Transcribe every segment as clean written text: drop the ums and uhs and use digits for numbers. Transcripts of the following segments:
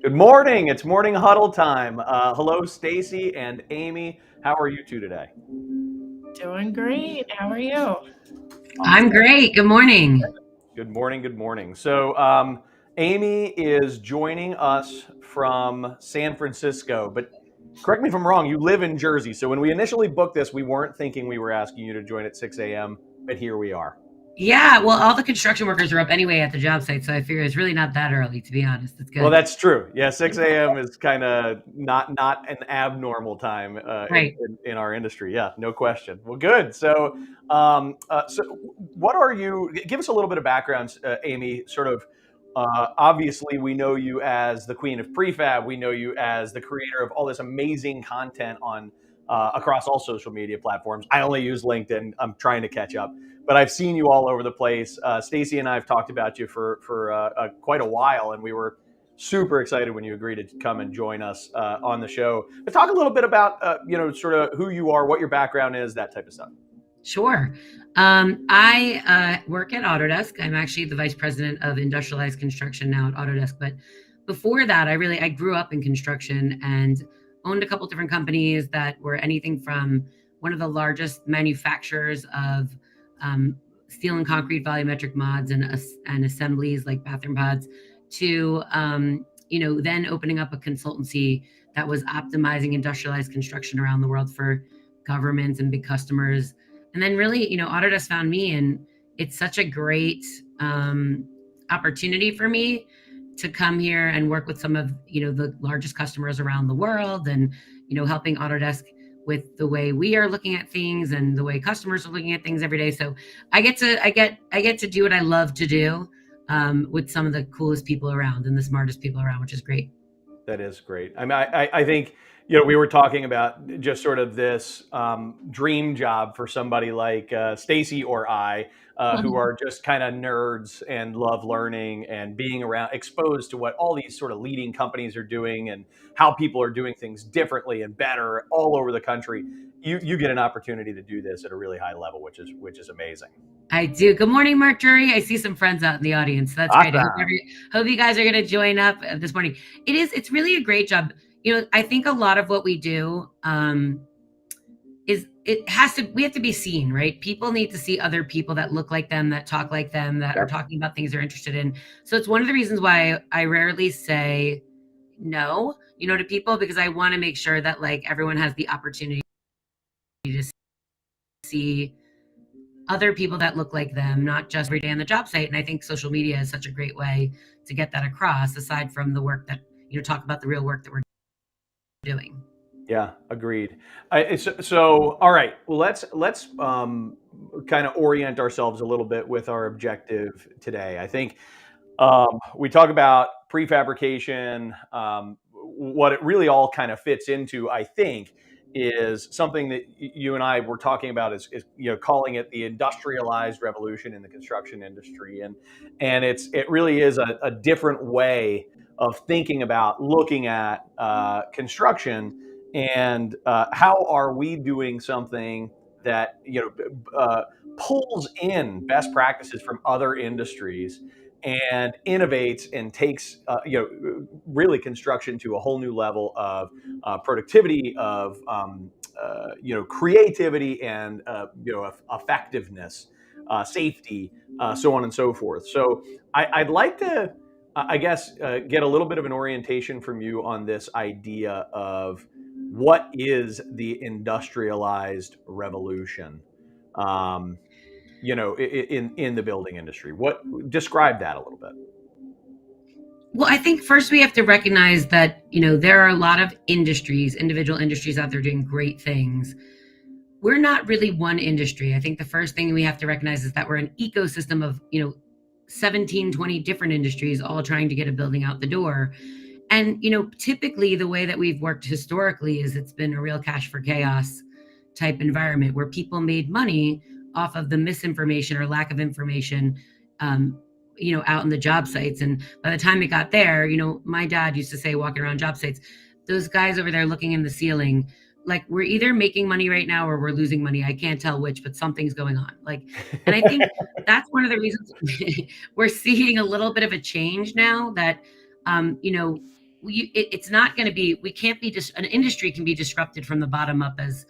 Good morning. It's Morning Huddle time. Hello, Stacy and Amy. How are you two today? Doing great. How are you? I'm great. Good morning. Good morning. Good morning. So, Amy is joining us from San Francisco, but correct me if I'm wrong, you live in Jersey. So, when we initially booked this, we weren't thinking we were asking you to join at 6 a.m., but here we are. Yeah, well, all the construction workers are up anyway at the job site, so I figure it's really not that early, to be honest. It's Well, good. that's true. Yeah, 6 a.m. is kind of not an abnormal time Right. in our industry. Yeah, no question. Well, good. So what are you? Give us a little bit of background, Amy. Sort of. Obviously, we know you as the Queen of Prefab. We know you as the creator of all this amazing content on across all social media platforms. I only use LinkedIn. I'm trying to catch up, but I've seen you all over the place. Stacy and I have talked about you for quite a while, and we were super excited when you agreed to come and join us on the show. But talk a little bit about sort of who you are, what your background is, that type of stuff. Sure. I work at Autodesk. I'm actually the vice president of Industrialized construction now at Autodesk. But before that, I grew up in construction and owned a couple different companies that were anything from one of the largest manufacturers of steel and concrete volumetric mods and assemblies like bathroom pods to then opening up a consultancy that was optimizing industrialized construction around the world for governments and big customers. And then really, Autodesk found me, and it's such a great opportunity for me to come here and work with some of, the largest customers around the world and, helping Autodesk with the way we are looking at things and the way customers are looking at things every day. So I get to do what I love to do with some of the coolest people around and the smartest people around, which is great. That is great. I mean, I think we were talking about just sort of this dream job for somebody like Stacy or I, who are just kind of nerds and love learning and being around, exposed to what all these sort of leading companies are doing and how people are doing things differently and better all over the country. You get an opportunity to do this at a really high level, which is amazing. I do. Good morning, Mark Drury. I see some friends out in the audience. That's great. Awesome. Hope you guys are going to join up this morning. It's really a great job. I think a lot of what we do we have to be seen, right? People need to see other people that look like them, that talk like them, that are talking about things they're interested in. So it's one of the reasons why I rarely say no, to people, because I want to make sure that like everyone has the opportunity to see other people that look like them, not just every day on the job site. And I think social media is such a great way to get that across, aside from the work that, talk about the real work that we're doing. Yeah, agreed. So, all right. Well, let's kind of orient ourselves a little bit with our objective today. I think we talk about prefabrication. What it really all kind of fits into, I think, is something that you and I were talking about is calling it the industrialized revolution in the construction industry, and it really is a different way of thinking about looking at construction and how are we doing something that pulls in best practices from other industries and innovates and takes really construction to a whole new level of productivity, of creativity, and effectiveness, safety, so on and so forth. So I'd like to, I guess, get a little bit of an orientation from you on this idea of what is the industrialized revolution. In the building industry. What describe that a little bit? Well, I think first we have to recognize that, there are a lot of individual industries out there doing great things. We're not really one industry. I think the first thing we have to recognize is that we're an ecosystem of, 17, 20 different industries all trying to get a building out the door. And, typically the way that we've worked historically is it's been a real cash for chaos type environment where people made money off of the misinformation or lack of information, out in the job sites. And by the time it got there, my dad used to say, walking around job sites, those guys over there looking in the ceiling, like we're either making money right now or we're losing money. I can't tell which, but something's going on. And I think that's one of the reasons we're seeing a little bit of a change now that, it's not going to be, we can't be just, an industry can be disrupted from the bottom up, as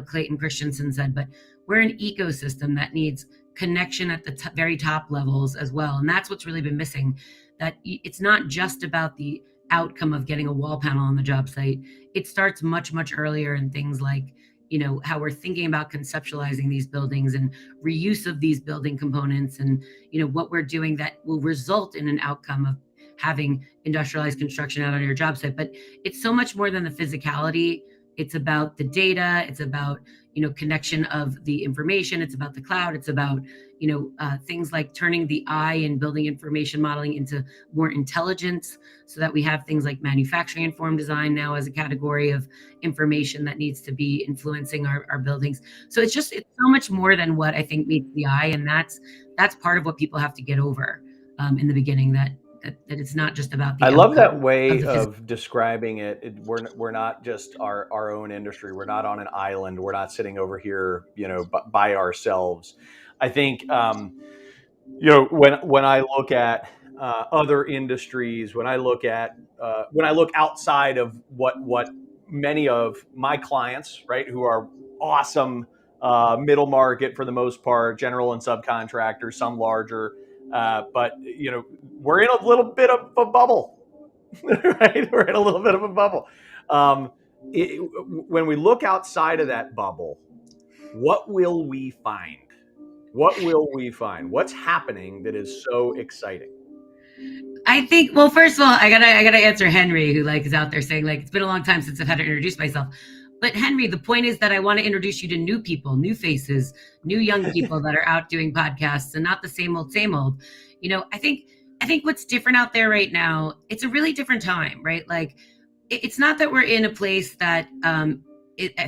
Clayton Christensen said, but we're an ecosystem that needs connection at the very top levels as well. And that's what's really been missing, that it's not just about the outcome of getting a wall panel on the job site. It starts much, much earlier in things like, how we're thinking about conceptualizing these buildings and reuse of these building components, and, what we're doing that will result in an outcome of having industrialized construction out on your job site. But it's so much more than the physicality. It's about the data. It's about, connection of the information. It's about the cloud. It's about, things like turning the eye and building information modeling into more intelligence, so that we have things like manufacturing informed design now as a category of information that needs to be influencing our buildings. So it's so much more than what I think meets the eye. And that's part of what people have to get over in the beginning, that it's not just about the I love that outcome way the of describing it. We're not just our own industry. We're not on an island. We're not sitting over here, by ourselves. I think, when I look at other industries, when I look outside of what many of my clients, right, who are awesome middle market for the most part, general and subcontractors, some larger. But we're in a little bit of a bubble, right? We're in a little bit of a bubble. When we look outside of that bubble, what will we find? What will we find? What's happening that is so exciting? I think, well, first of all, I gotta answer Henry, who is out there saying it's been a long time since I've had to introduce myself. But Henry, the point is that I want to introduce you to new people, new faces, new young people that are out doing podcasts, and not the same old, same old. I think what's different out there right now, it's a really different time, right? It's not that we're in a place that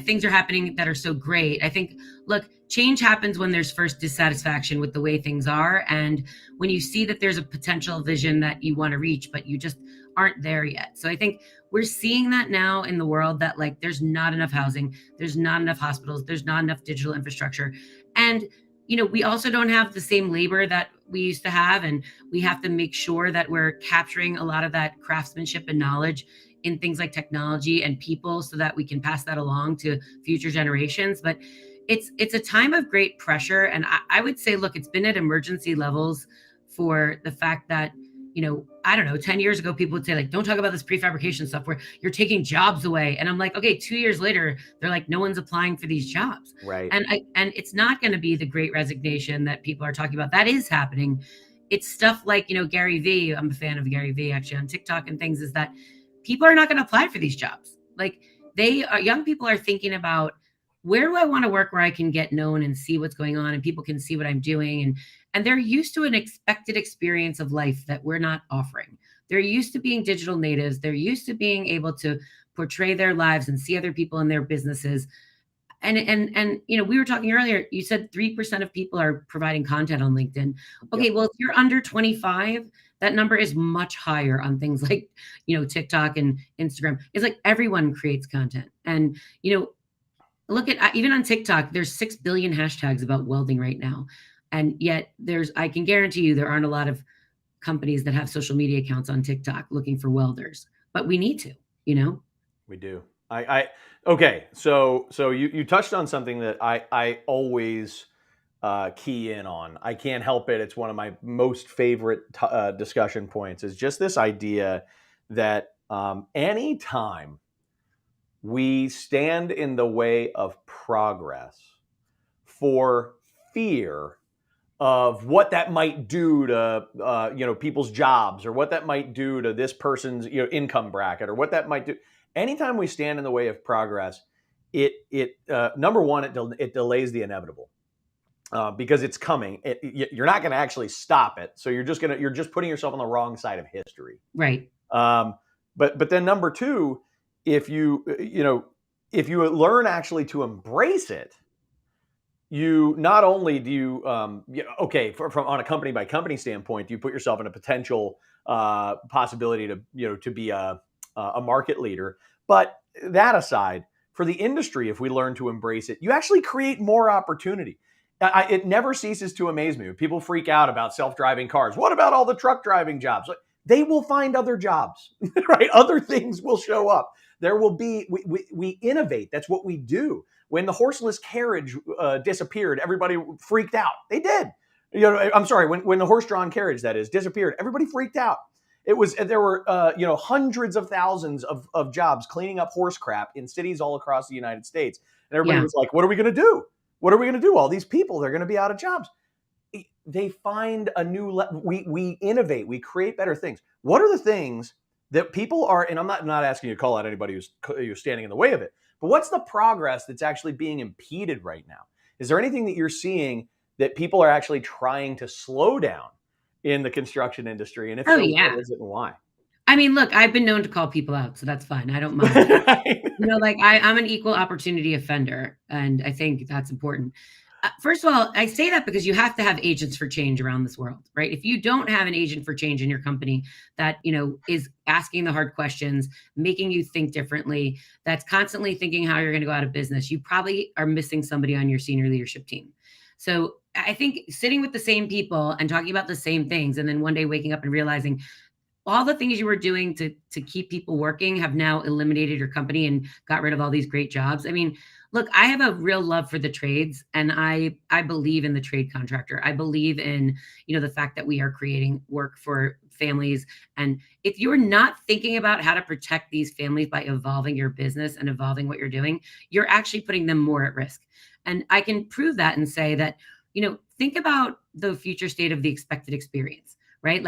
things are happening that are so great. I think, look, change happens when there's first dissatisfaction with the way things are, and when you see that there's a potential vision that you want to reach, but you just aren't there yet. So I think we're seeing that now in the world, that there's not enough housing, there's not enough hospitals, there's not enough digital infrastructure. And, we also don't have the same labor that we used to have. And we have to make sure that we're capturing a lot of that craftsmanship and knowledge in things like technology and people, so that we can pass that along to future generations. But it's a time of great pressure. And I would say, look, it's been at emergency levels for the fact that, I don't know, 10 years ago, people would say, don't talk about this prefabrication stuff where you're taking jobs away. And I'm like, okay, 2 years later, they're like, no one's applying for these jobs. Right. And it's not going to be the great resignation that people are talking about. That is happening. It's stuff like, Gary Vee. I'm a fan of Gary Vee, actually, on TikTok and things, is that people are not going to apply for these jobs. Young people are thinking about, where do I want to work where I can get known and see what's going on and people can see what I'm doing? And they're used to an expected experience of life that we're not offering. They're used to being digital natives. They're used to being able to portray their lives and see other people in their businesses. And we were talking earlier, you said 3% of people are providing content on LinkedIn. Okay, yep. Well, if you're under 25, that number is much higher on things like, TikTok and Instagram. It's like everyone creates content. And, look at, even on TikTok, there's 6 billion hashtags about welding right now. And yet I can guarantee you there aren't a lot of companies that have social media accounts on TikTok looking for welders, but we need to, We do. Okay. So you touched on something that I always key in on. I can't help it. It's one of my most favorite discussion points, is just this idea that anytime we stand in the way of progress for fear of what that might do to people's jobs, or what that might do to this person's income bracket, or what that might do. Anytime we stand in the way of progress, it number one, it delays the inevitable, because it's coming. You're not going to actually stop it, so you're just putting yourself on the wrong side of history. Right. But then number two, if you learn actually to embrace it, you not only do you from on a company by company standpoint, you put yourself in a potential possibility to be a market leader. But that aside, for the industry, if we learn to embrace it, you actually create more opportunity. It never ceases to amaze me when people freak out about self-driving cars. What about all the truck driving jobs? they will find other jobs, right? Other things will show up. There will be, we innovate. That's what we do. When the horseless carriage disappeared, everybody freaked out. They did. I'm sorry, when the horse-drawn carriage, that is, disappeared, everybody freaked out. There were hundreds of thousands of jobs cleaning up horse crap in cities all across the United States. And everybody was like, what are we going to do? What are we going to do? All these people, they're going to be out of jobs. They find a new, we innovate, we create better things. What are the things that people are, and I'm not asking you to call out anybody who's standing in the way of it, but what's the progress that's actually being impeded right now? Is there anything that you're seeing that people are actually trying to slow down in the construction industry? And if so, what is it and why? I mean, look, I've been known to call people out, so that's fine. I don't mind. I'm an equal opportunity offender, and I think that's important. First of all, I say that because you have to have agents for change around this world, right? If you don't have an agent for change in your company that, is asking the hard questions, making you think differently, that's constantly thinking how you're going to go out of business, you probably are missing somebody on your senior leadership team. So I think sitting with the same people and talking about the same things, and then one day waking up and realizing all the things you were doing to keep people working have now eliminated your company and got rid of all these great jobs. I mean, look, I have a real love for the trades, and I believe in the trade contractor. I believe in, the fact that we are creating work for families. And if you're not thinking about how to protect these families by evolving your business and evolving what you're doing, you're actually putting them more at risk. And I can prove that and say that, think about the future state of the expected experience, right?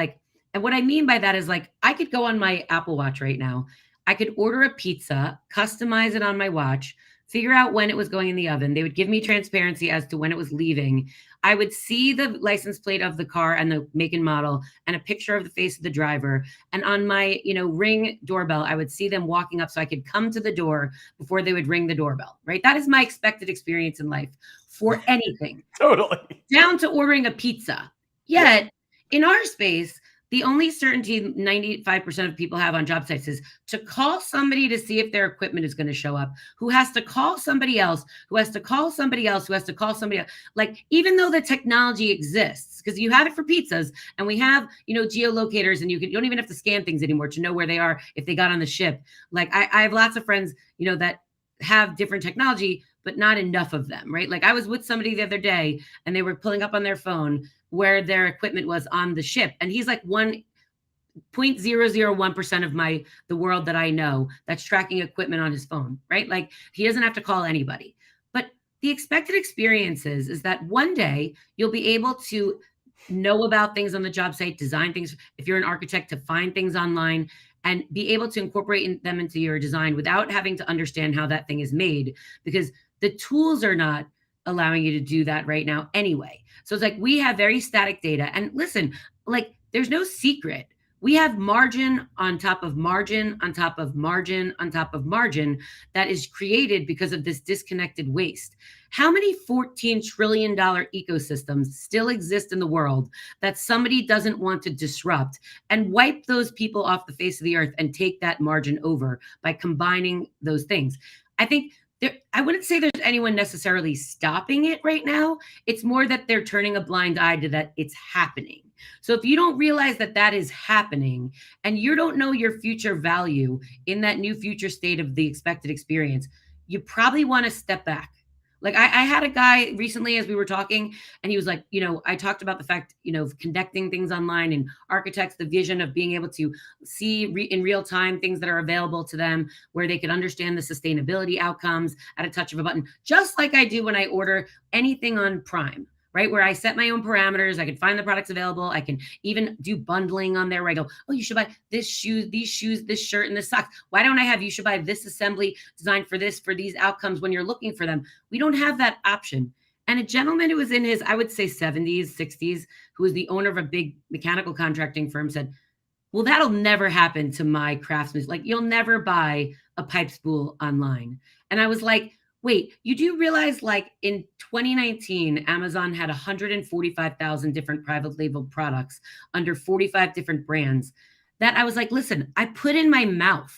And what I mean by that is I could go on my Apple Watch right now. I could order a pizza, customize it on my watch, figure out when it was going in the oven. They would give me transparency as to when it was leaving. I would see the license plate of the car and the make and model and a picture of the face of the driver. And on my, Ring doorbell, I would see them walking up so I could come to the door before they would ring the doorbell, right? That is my expected experience in life for anything. Totally. Down to ordering a pizza. Yet, in our space, the only certainty 95% of people have on job sites is to call somebody to see if their equipment is going to show up, who has to call somebody else, who has to call somebody else, who has to call somebody else. Even though the technology exists, because you have it for pizzas and we have, geolocators, and you don't even have to scan things anymore to know where they are if they got on the ship. I have lots of friends, that have different technology, but not enough of them, right? I was with somebody the other day and they were pulling up on their phone where their equipment was on the ship. And he's 1.001% of the world that I know that's tracking equipment on his phone, right? He doesn't have to call anybody. But the expected experiences is that one day you'll be able to know about things on the job site, design things. If you're an architect, to find things online and be able to incorporate them into your design without having to understand how that thing is made, because the tools are not allowing you to do that right now anyway. So it's we have very static data. And listen, there's no secret. We have margin on top of margin on top of margin on top of margin that is created because of this disconnected waste. How many $14 trillion ecosystems still exist in the world that somebody doesn't want to disrupt and wipe those people off the face of the earth and take that margin over by combining those things? I think I wouldn't say there's anyone necessarily stopping it right now. It's more that they're turning a blind eye to that it's happening. So if you don't realize that that is happening and you don't know your future value in that new future state of the expected experience, you probably want to step back. I had a guy recently as we were talking, and he was I talked about the fact, connecting things online and architects, the vision of being able to see in real time things that are available to them where they could understand the sustainability outcomes at a touch of a button, just like I do when I order anything on Prime. Right? Where I set my own parameters. I can find the products available. I can even do bundling on there where I go, oh, you should buy this shoe, these shoes, this shirt, and this socks. Why don't I have, you should buy this assembly designed for these outcomes when you're looking for them. We don't have that option. And a gentleman who was in his, I would say 70s, 60s, who was the owner of a big mechanical contracting firm said, well, that'll never happen to my craftsmen. You'll never buy a pipe spool online. And I was like, wait, you do realize in 2019, Amazon had 145,000 different private label products under 45 different brands that I was listen, I put in my mouth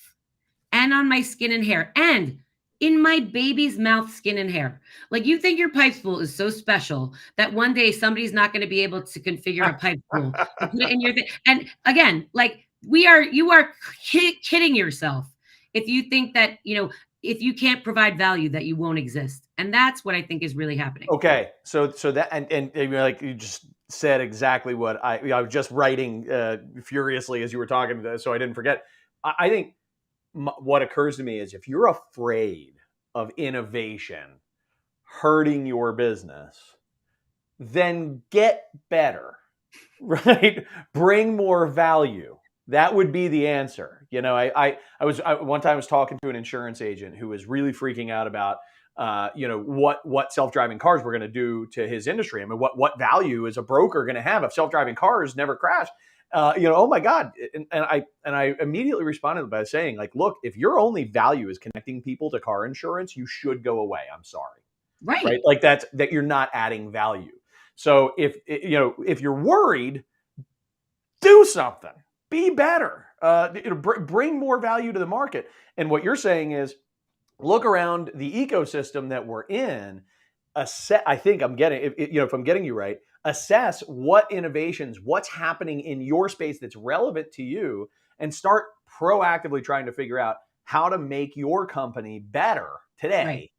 and on my skin and hair and in my baby's mouth, skin and hair. You think your pipe spool is so special that one day somebody's not going to be able to configure a pipe spool to put it in your thing. And again, you are kidding yourself if you think that, if you can't provide value, that you won't exist. And that's what I think is really happening. Okay, so that and like you just said exactly what I was just writing furiously as you were talking, so I didn't forget. I think what occurs to me is if you're afraid of innovation hurting your business, then get better, right? Bring more value. That would be the answer. One time I was talking to an insurance agent who was really freaking out about what self-driving cars were going to do to his industry. I mean, what value is a broker going to have if self-driving cars never crash? Oh my God. And I immediately responded by saying, like, look, if your only value is connecting people to car insurance, you should go away. I'm sorry. Right. Like that you're not adding value. So if you're worried, do something, be better, bring more value to the market. And what you're saying is, look around the ecosystem that we're in. I think I'm getting, if I'm getting you right, assess what innovations, what's happening in your space that's relevant to you, and start proactively trying to figure out how to make your company better today,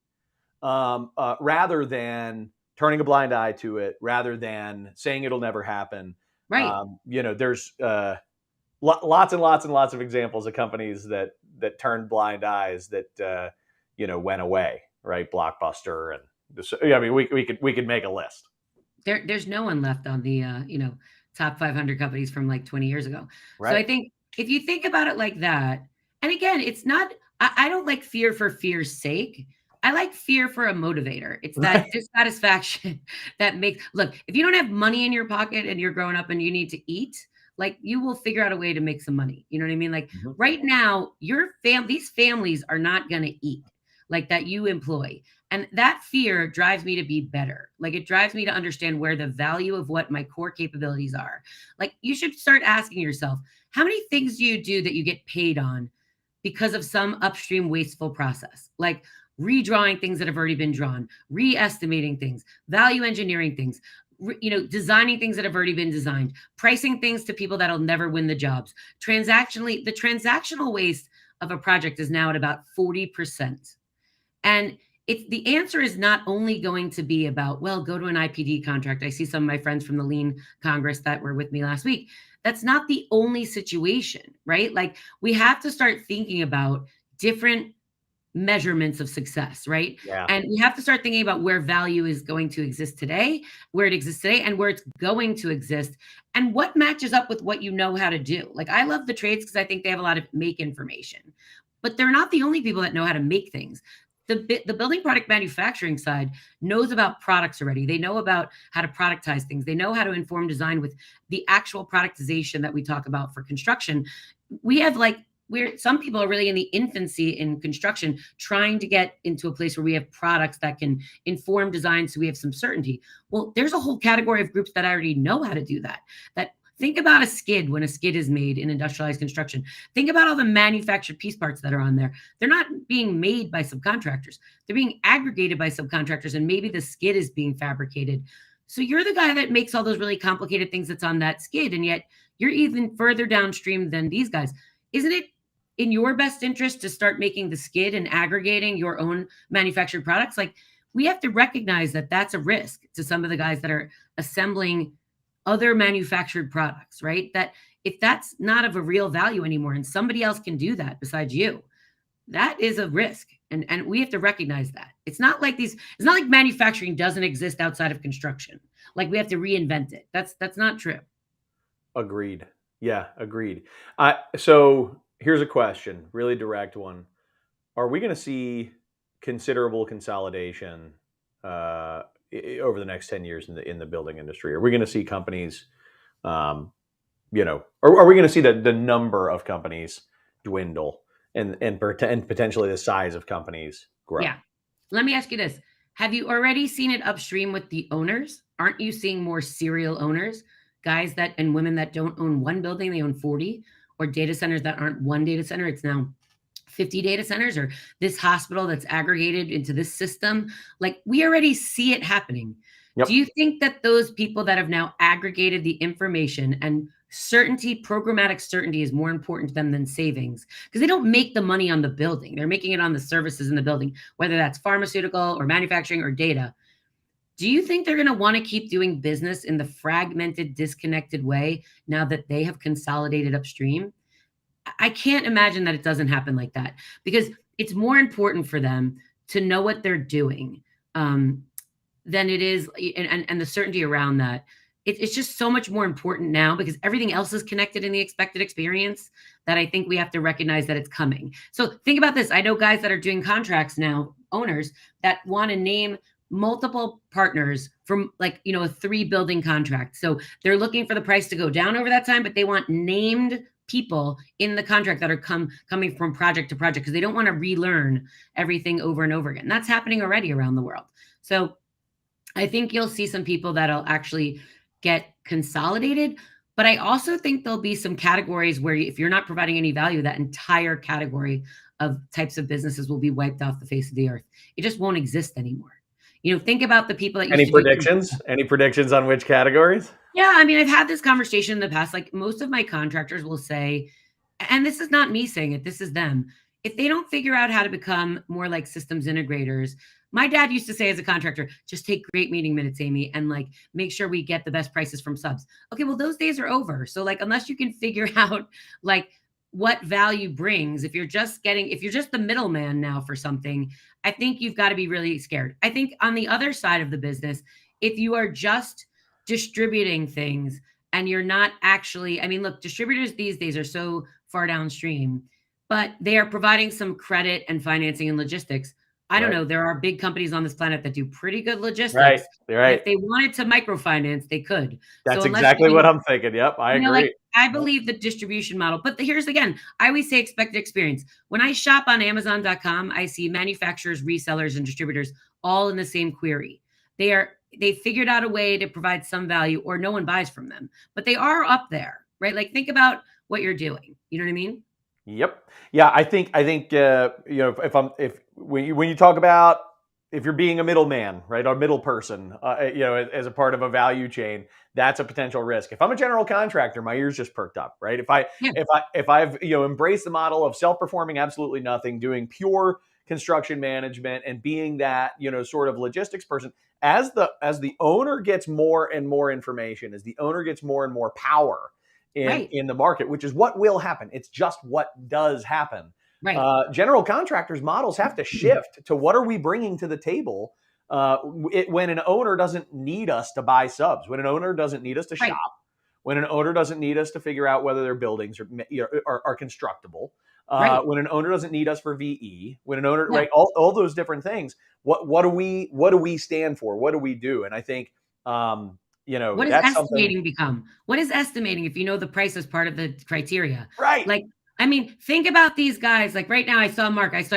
rather than turning a blind eye to it, rather than saying it'll never happen. Right. There's lots and lots and lots of examples of companies that turned blind eyes that went away, right? Blockbuster, and we could make a list. There's no one left on the top 500 companies from like 20 years ago. Right. So I think if you think about it like that, and again, it's not, I don't like fear for fear's sake. I like fear for a motivator. It's that dissatisfaction that makes, look, if you don't have money in your pocket and you're growing up and you need to eat, like, you will figure out a way to make some money. You know what I mean? Like, right now, these families are not going to eat like that you employ. And that fear drives me to be better. Like, it drives me to understand where the value of what my core capabilities are. Like, you should start asking yourself, how many things do you do that you get paid on because of some upstream wasteful process? Like redrawing things that have already been drawn, re-estimating things, value engineering things, designing things that have already been designed, pricing things to people that'll never win the jobs. The transactional waste of a project is now at about 40%. And the answer is not only going to be about, well, go to an IPD contract. I see some of my friends from the Lean Congress that were with me last week. That's not the only situation, right? Like, we have to start thinking about different measurements of success, right? Yeah. And we have to start thinking about where value is going to exist today, where it exists today, and where it's going to exist, and what matches up with what you know how to do. Like, I love the trades because I think they have a lot of make information, but they're not the only people that know how to make things. The building product manufacturing side knows about products already. They know about how to productize things. They know how to inform design with the actual productization that we talk about for construction. We have some people are really in the infancy in construction, trying to get into a place where we have products that can inform design so we have some certainty. Well, there's a whole category of groups that already know how to do that. Think about a skid when a skid is made in industrialized construction. Think about all the manufactured piece parts that are on there. They're not being made by subcontractors. They're being aggregated by subcontractors, and maybe the skid is being fabricated. So you're the guy that makes all those really complicated things that's on that skid, and yet you're even further downstream than these guys. Isn't it in your best interest to start making the skid and aggregating your own manufactured products? Like, we have to recognize that that's a risk to some of the guys that are assembling other manufactured products, right? That if that's not of a real value anymore and somebody else can do that besides you, that is a risk. And we have to recognize that. It's not like manufacturing doesn't exist outside of construction. Like, we have to reinvent it. That's not true. Agreed. Yeah, agreed. So here's a question, really direct one. Are we going to see considerable consolidation over the next 10 years in the building industry? Are we going to see companies, are we going to see the number of companies dwindle and potentially the size of companies grow? Yeah. Let me ask you this. Have you already seen it upstream with the owners? Aren't you seeing more serial owners, guys and women that don't own one building, they own 40, or data centers that aren't one data center, it's now 50 data centers, or this hospital that's aggregated into this system? Like, we already see it happening. Yep. Do you think that those people that have now aggregated the information and certainty, programmatic certainty is more important to them than savings, because they don't make the money on the building. They're making it on the services in the building, whether that's pharmaceutical or manufacturing or data. Do you think they're going to want to keep doing business in the fragmented, disconnected way now that they have consolidated upstream? I can't imagine that it doesn't happen like that, because it's more important for them to know what they're doing than it is, and the certainty around that. It's just so much more important now because everything else is connected in the expected experience, that I think we have to recognize that it's coming. So think about this. I know guys that are doing contracts now, owners that want to name multiple partners from, like, a 3-building contract. So they're looking for the price to go down over that time, but they want named people in the contract that are coming from project to project, because they don't want to relearn everything over and over again. That's happening already around the world. So I think you'll see some people that'll actually get consolidated, but I also think there'll be some categories where if you're not providing any value, that entire category of types of businesses will be wiped off the face of the earth. It just won't exist anymore. Think about the people that used Any to predictions? Any predictions on which categories? Yeah, I mean, I've had this conversation in the past. Like, most of my contractors will say, and this is not me saying it, this is them. If they don't figure out how to become more like systems integrators, my dad used to say as a contractor, just take great meeting minutes, Amy, and like make sure we get the best prices from subs. Okay, well, those days are over. So like, unless you can figure out like what value brings, if you're just the middleman now for something, I think you've got to be really scared. I think on the other side of the business, if you are just distributing things and you're not actually, I mean, look, distributors these days are so far downstream, but they are providing some credit and financing and logistics. I don't know. There are big companies on this planet that do pretty good logistics. Right. If they wanted to microfinance, they could. That's exactly what I'm thinking. Yep, I agree. Like, I believe the distribution model, but here's again, I always say expected experience. When I shop on Amazon.com, I see manufacturers, resellers, and distributors all in the same query. They figured out a way to provide some value, or no one buys from them, but they are up there, right? Like, think about what you're doing. You know what I mean? Yep. Yeah. I think when you talk about, if you're being a middleman, right, or middle person, as a part of a value chain, that's a potential risk. If I'm a general contractor, my ears just perked up, right? If I've embraced the model of self-performing absolutely nothing, doing pure construction management, and being that sort of logistics person, as the owner gets more and more information, as the owner gets more and more power in the market, which is what will happen. It's just what does happen. Right. General contractors' models have to shift to what are we bringing to the table when an owner doesn't need us to buy subs, when an owner doesn't need us to shop, when an owner doesn't need us to figure out whether their buildings are constructible, when an owner doesn't need us for VE, when an owner, right, all those different things. What do we stand for? What do we do? And I think what does estimating become? What is estimating if the price is part of the criteria? Right. Like, I mean, think about these guys. Like right now, I saw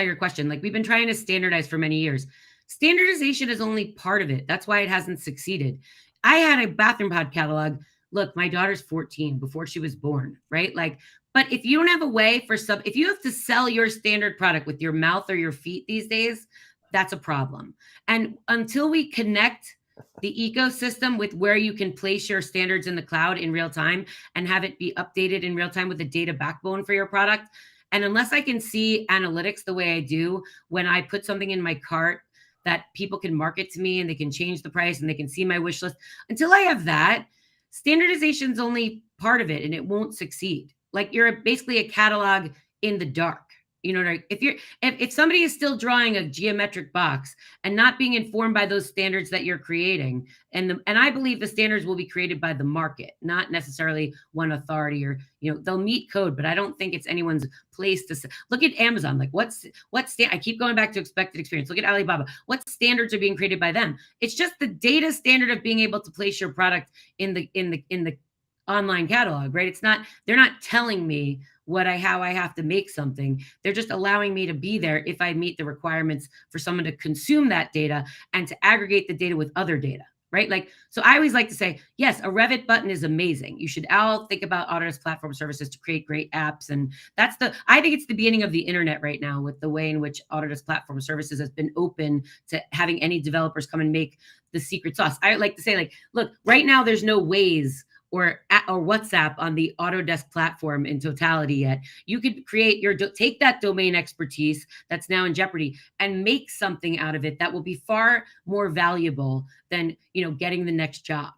your question. Like, we've been trying to standardize for many years. Standardization is only part of it. That's why it hasn't succeeded. I had a bathroom pod catalog. Look, my daughter's 14 before she was born, right? Like, but if you don't have a way if you have to sell your standard product with your mouth or your feet these days, that's a problem. And until we connect the ecosystem with where you can place your standards in the cloud in real time and have it be updated in real time with the data backbone for your product. And unless I can see analytics the way I do when I put something in my cart that people can market to me and they can change the price and they can see my wish list, until I have that, standardization is only part of it and it won't succeed. Like, you're basically a catalog in the dark. If somebody is still drawing a geometric box and not being informed by those standards that you're creating, and I believe the standards will be created by the market, not necessarily one authority, or they'll meet code, but I don't think it's anyone's place to look at Amazon. Like, I keep going back to expected experience. Look at Alibaba. What standards are being created by them? It's just the data standard of being able to place your product in the online catalog, right? They're not telling me how I have to make something. They're just allowing me to be there if I meet the requirements for someone to consume that data and to aggregate the data with other data, right? Like, so I always like to say, yes, a Revit button is amazing. You should all think about Autodesk platform services to create great apps. And I think it's the beginning of the internet right now, with the way in which Autodesk platform services has been open to having any developers come and make the secret sauce. I like to say, like, look, right now there's no ways or WhatsApp on the Autodesk platform in totality yet. You could create take that domain expertise that's now in jeopardy and make something out of it that will be far more valuable than, getting the next job.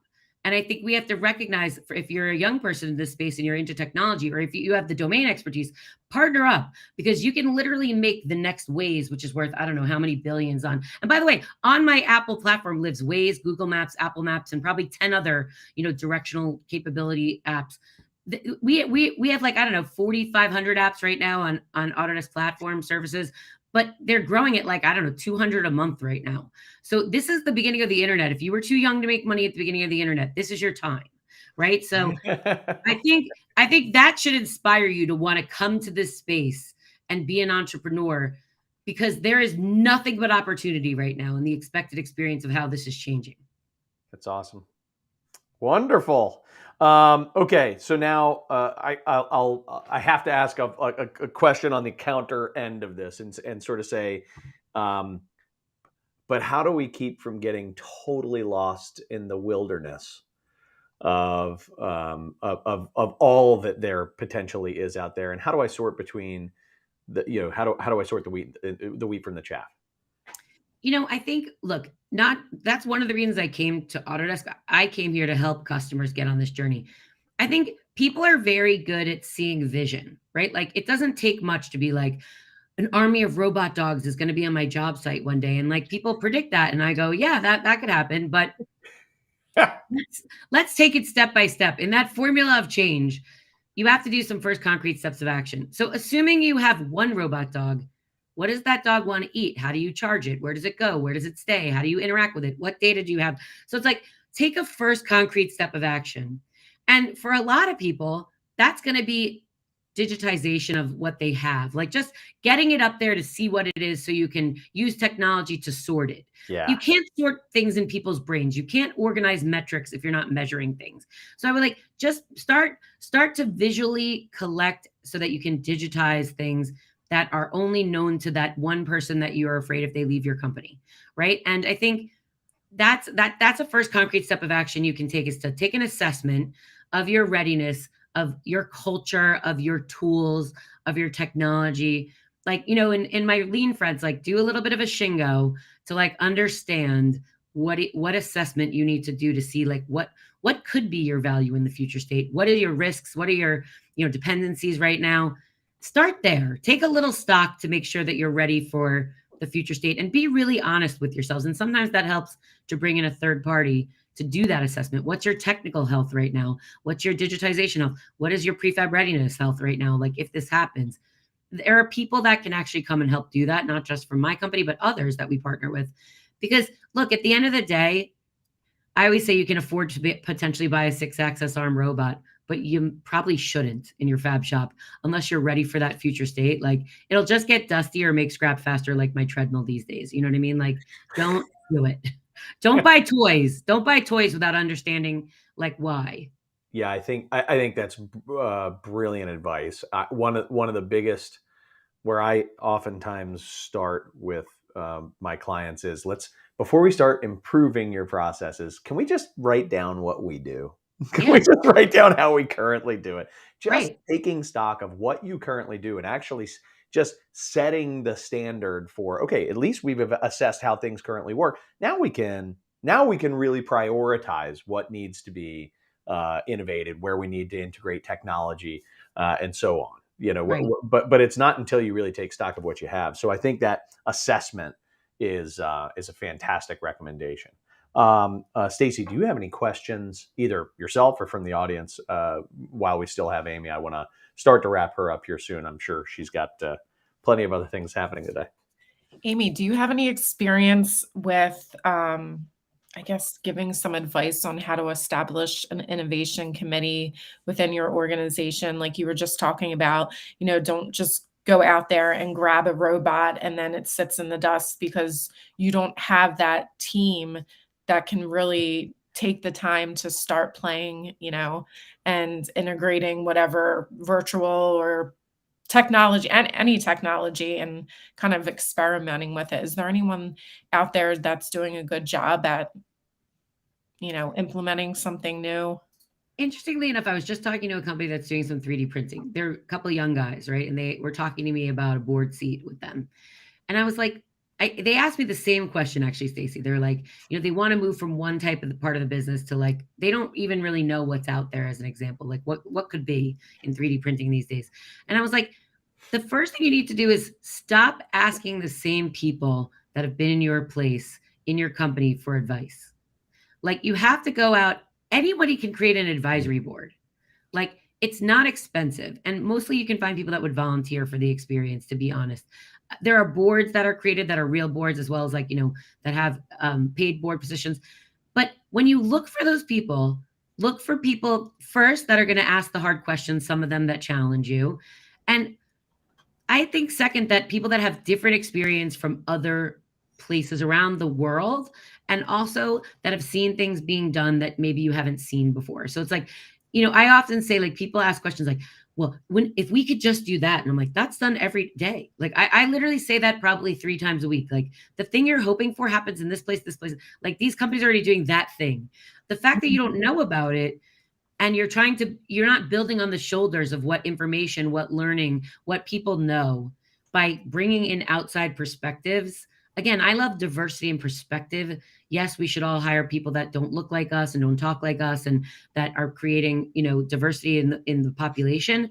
And I think we have to recognize, if you're a young person in this space and you're into technology, or if you have the domain expertise, partner up, because you can literally make the next Waze, which is worth, I don't know how many billions on. And by the way, on my Apple platform lives Waze, Google Maps, Apple Maps, and probably 10 other, directional capability apps. We have, like, I don't know, 4,500 apps right now on Autodesk platform services, but they're growing at, like, I don't know, 200 a month right now. So this is the beginning of the internet. If you were too young to make money at the beginning of the internet, this is your time, right? So I think that should inspire you to want to come to this space and be an entrepreneur, because there is nothing but opportunity right now in the expected experience of how this is changing. That's awesome. Wonderful. Okay, so now I have to ask a question on the counter end of this, and sort of say, but how do we keep from getting totally lost in the wilderness of all that there potentially is out there, and how do I sort between how do I sort the wheat from the chaff? I think, look, that's one of the reasons I came to Autodesk. I came here to help customers get on this journey. I think people are very good at seeing vision, right? Like, it doesn't take much to be like, an army of robot dogs is going to be on my job site one day. And, like, people predict that. And I go, yeah, that could happen. But let's take it step by step. In that formula of change, you have to do some first concrete steps of action. So assuming you have one robot dog, what does that dog want to eat? How do you charge it? Where does it go? Where does it stay? How do you interact with it? What data do you have? So it's like, take a first concrete step of action. And for a lot of people, that's going to be digitization of what they have, like just getting it up there to see what it is so you can use technology to sort it. Yeah. You can't sort things in people's brains. You can't organize metrics if you're not measuring things. So I would like, just start to visually collect so that you can digitize things that are only known to that one person that you're afraid if they leave your company, right? And I think that's a first concrete step of action you can take, is to take an assessment of your readiness, of your culture, of your tools, of your technology. Like, in my lean friends, like, do a little bit of a shingo to, like, understand what assessment you need to do to see, like, what could be your value in the future state. What are your risks? What are your, dependencies right now? Start there. Take a little stock to make sure that you're ready for the future state, and be really honest with yourselves. And sometimes that helps to bring in a third party to do that assessment. What's your technical health right now? What's your digitization health? What is your prefab readiness health right now? Like, if this happens, there are people that can actually come and help do that, not just from my company, but others that we partner with. Because look, at the end of the day, I always say you can afford to potentially buy a 6-axis arm robot, but you probably shouldn't in your fab shop unless you're ready for that future state. Like, it'll just get dusty or make scrap faster, like my treadmill these days. You know what I mean? Like, don't do it. Don't buy toys. Don't buy toys without understanding, like, why. Yeah, I think that's brilliant advice. One of the biggest, where I oftentimes start with my clients, is, before we start improving your processes, can we just write down what we do? Can we just write down how we currently do it? Just taking stock of what you currently do, and actually just setting the standard for, okay, at least we've assessed how things currently work. Now we can really prioritize what needs to be innovated, where we need to integrate technology, and so on. But it's not until you really take stock of what you have. So I think that assessment is a fantastic recommendation. Stacy, do you have any questions, either yourself or from the audience, while we still have Amy? I want to start to wrap her up here soon. I'm sure she's got plenty of other things happening today. Amy, do you have any experience with, I guess, giving some advice on how to establish an innovation committee within your organization? Like you were just talking about, don't just go out there and grab a robot and then it sits in the dust because you don't have that team that can really take the time to start playing, and integrating whatever virtual or technology, and any technology, and kind of experimenting with it. Is there anyone out there that's doing a good job at, implementing something new? interestingly enough, I was just talking to a company that's doing some 3D printing. They're a couple of young guys, right? And they were talking to me about a board seat with them. And I was like, they asked me the same question, actually, Stacy. They're like, they want to move from one type of the part of the business to like, they don't even really know what's out there as an example, like what could be in 3D printing these days. And I was like, the first thing you need to do is stop asking the same people that have been in your place, in your company for advice. Like you have to go out. Anybody can create an advisory board. Like it's not expensive. And mostly you can find people that would volunteer for the experience, to be honest. There are boards that are created that are real boards, as well as like, that have paid board positions. But when you look for those people, look for people first that are going to ask the hard questions, some of them that challenge you. And I think second, that people that have different experience from other places around the world, and also that have seen things being done that maybe you haven't seen before. So it's like, I often say, like, people ask questions like, well, if we could just do that. And I'm like, that's done every day. Like I literally say that probably 3 times a week. Like the thing you're hoping for happens in this place, like these companies are already doing that thing. The fact that you don't know about it, and you're not building on the shoulders of what information, what learning, what people know by bringing in outside perspectives. Again, I love diversity and perspective. Yes, we should all hire people that don't look like us and don't talk like us and that are creating, diversity in the population.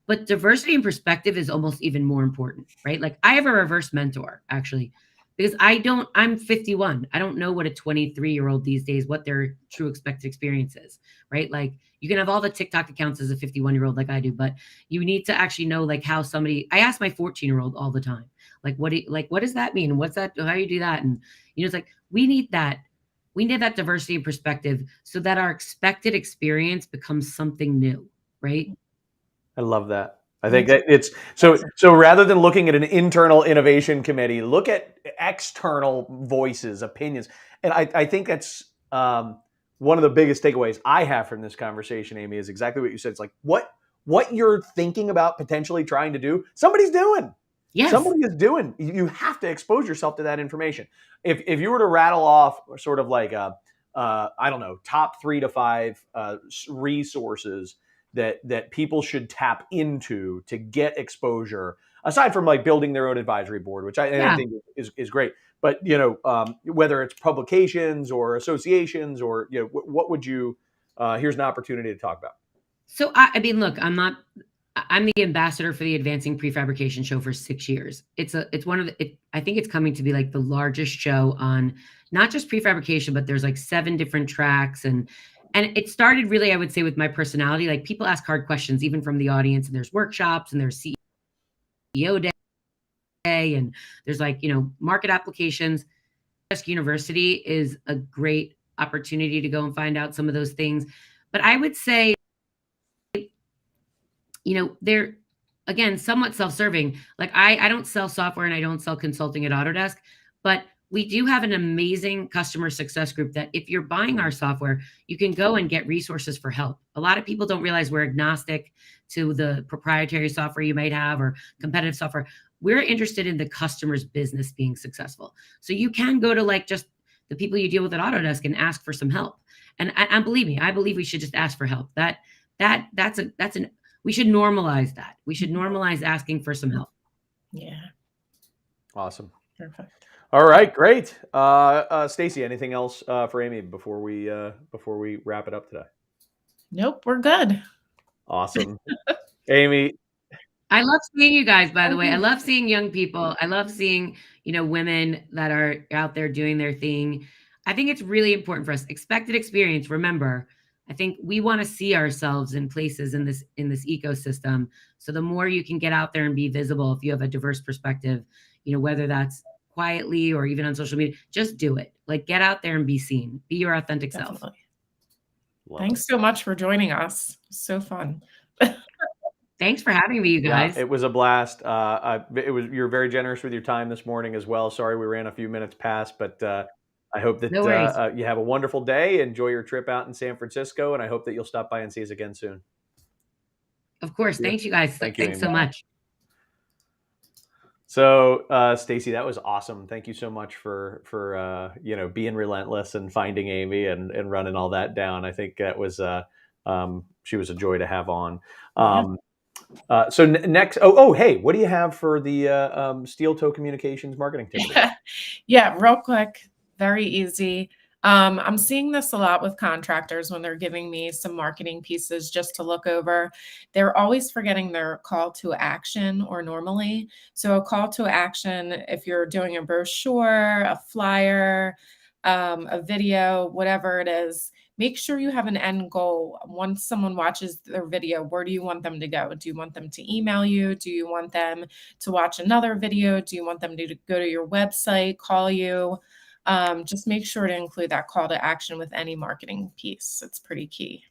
But diversity and perspective is almost even more important, right? Like I have a reverse mentor, actually, because I'm 51. I don't know what a 23-year-old these days, what their true expected experience is, right? Like you can have all the TikTok accounts as a 51-year-old like I do, but you need to actually know like how I ask my 14-year-old all the time, like, what does that mean? What's that? How do you do that? And, it's like, we need that diversity and perspective so that our expected experience becomes something new, right? I love that. I think that it's so rather than looking at an internal innovation committee, look at external voices, opinions. And I think that's one of the biggest takeaways I have from this conversation, Amy, is exactly what you said. It's like what you're thinking about potentially trying to do, somebody's doing. Yes. Somebody is doing. You have to expose yourself to that information. If you were to rattle off sort of like I don't know, top 3 to 5 resources that people should tap into to get exposure, aside from like building their own advisory board, which I think is great. But whether it's publications or associations or what would you? Here's an opportunity to talk about. So I mean, look, I'm the ambassador for the Advancing Prefabrication show for 6 years. I think it's coming to be like the largest show on not just prefabrication, but there's like 7 different tracks. And it started really, I would say, with my personality. Like people ask hard questions, even from the audience, and there's workshops and there's CEO day and there's like, market applications. Autodesk University is a great opportunity to go and find out some of those things. But I would say, they're, again, somewhat self-serving. Like I don't sell software and I don't sell consulting at Autodesk, but we do have an amazing customer success group that if you're buying our software, you can go and get resources for help. A lot of people don't realize we're agnostic to the proprietary software you might have or competitive software. We're interested in the customer's business being successful. So you can go to like just the people you deal with at Autodesk and ask for some help. And believe me, I believe we should just ask for help. We should normalize that. We should normalize asking for some help. Yeah. Awesome. Perfect. All right, great. Stacy, anything else for Amy before we wrap it up today? Nope, we're good. Awesome. Amy. I love seeing you guys, by the way. I love seeing young people. I love seeing, women that are out there doing their thing. I think it's really important for us. Expected experience. Remember, I think we want to see ourselves in places in this ecosystem. So the more you can get out there and be visible, if you have a diverse perspective, whether that's quietly or even on social media, just do it. Like get out there and be seen. Be your authentic self. Thanks so much for joining us. So fun. Thanks for having me, you guys. Yeah, it was a blast. You're very generous with your time this morning as well. Sorry we ran a few minutes past, but I hope that you have a wonderful day. Enjoy your trip out in San Francisco, and I hope that you'll stop by and see us again soon. Of course. Thanks, you guys. Thanks so much. So, Stacy, that was awesome. Thank you so much for being relentless and finding Amy and running all that down. I think that was She was a joy to have on. Yeah. So next, hey, what do you have for the Steel Toe Communications marketing tip today? Yeah, real quick, very easy. I'm seeing this a lot with contractors when they're giving me some marketing pieces just to look over. They're always forgetting their call to action or normally. So a call to action, if you're doing a brochure, a flyer, a video, whatever it is, make sure you have an end goal. Once someone watches their video, where do you want them to go? Do you want them to email you? Do you want them to watch another video? Do you want them to go to your website, call you? Just make sure to include that call to action with any marketing piece. It's pretty key.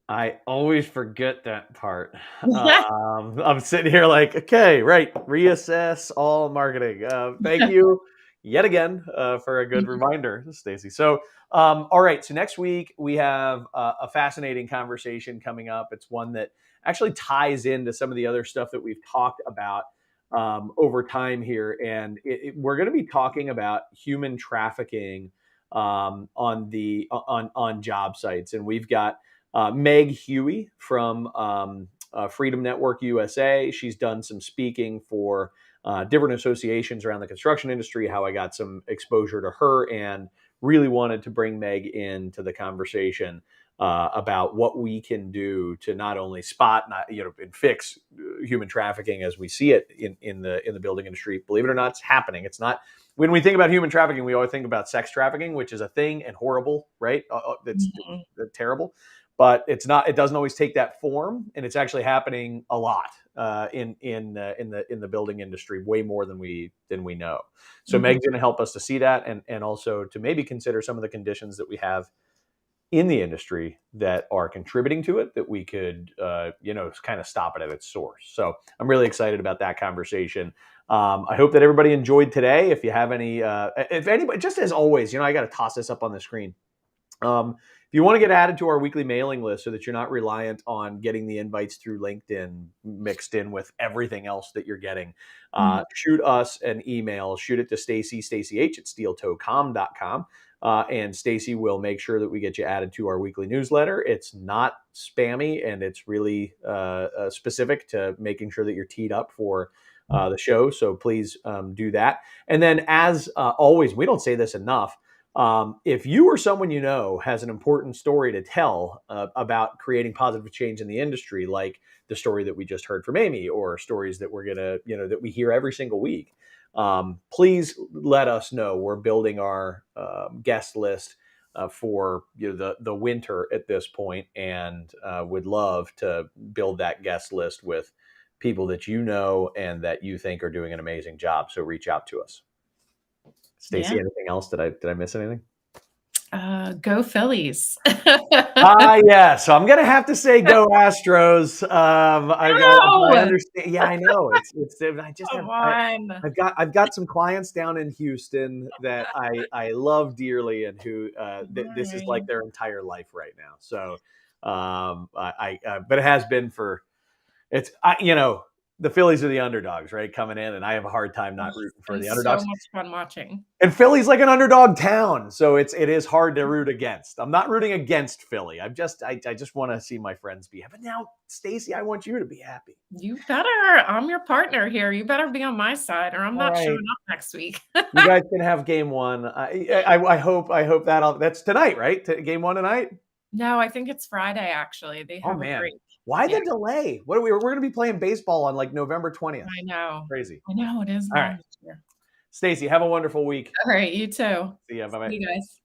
I always forget that part. I'm sitting here like, okay, right, reassess all marketing. Thank you yet again for a good reminder, Stacy. So, all right, so next week we have a fascinating conversation coming up. It's one that actually ties into some of the other stuff that we've talked about over time here, and we're going to be talking about human trafficking on job sites, and we've got Meg Huey from Freedom Network USA. She's done some speaking for different associations around the construction industry. How I got some exposure to her and really wanted to bring Meg into the conversation about what we can do to not only spot, and fix human trafficking as we see it in the building industry. Believe it or not, it's happening. It's not. When we think about human trafficking, we always think about sex trafficking, which is a thing and horrible, right? It's terrible. But it's not. It doesn't always take that form, and it's actually happening a lot in the building industry, way more than we know. So Meg's going to help us to see that, and also to maybe consider some of the conditions that we have in the industry that are contributing to it, that we could kind of stop it at its source. So I'm really excited about that conversation. I hope that everybody enjoyed today. If you have any, if anybody, just as always, I got to toss this up on the screen. If you want to get added to our weekly mailing list so that you're not reliant on getting the invites through LinkedIn mixed in with everything else that you're getting, shoot us an email. Shoot it to Stacy H at steeltocom.com. And Stacy will make sure that we get you added to our weekly newsletter. It's not spammy, and it's really specific to making sure that you're teed up for the show. So please do that. And then, as always, we don't say this enough. If you or someone you know has an important story to tell about creating positive change in the industry, like the story that we just heard from Amy, or stories that we're gonna, that we hear every single week, please let us know. We're building our guest list for the winter at this point, and would love to build that guest list with people that you know and that you think are doing an amazing job. So reach out to us. Stacy, anything else? Did I miss anything? Go Phillies. Yeah. So I'm gonna have to say go Astros. I understand. Yeah, I know. I've got some clients down in Houston that I love dearly, and who this is like their entire life right now. So but it has been the Phillies are the underdogs, right? Coming in, and I have a hard time not rooting for the underdogs. So much fun watching. And Philly's like an underdog town, so it is hard to root against. I'm not rooting against Philly. I just want to see my friends be happy. But now, Stacy, I want you to be happy. You better. I'm your partner here. You better be on my side, or I'm not showing up next week. You guys can have game one. I hope that's tonight, right? Game one tonight. No, I think it's Friday. Actually, they have a break. Why the delay? We're going to be playing baseball on like November 20th. I know. Crazy. I know it is. All right. Stacy, have a wonderful week. All right, you too. See ya. Bye-bye. See you guys.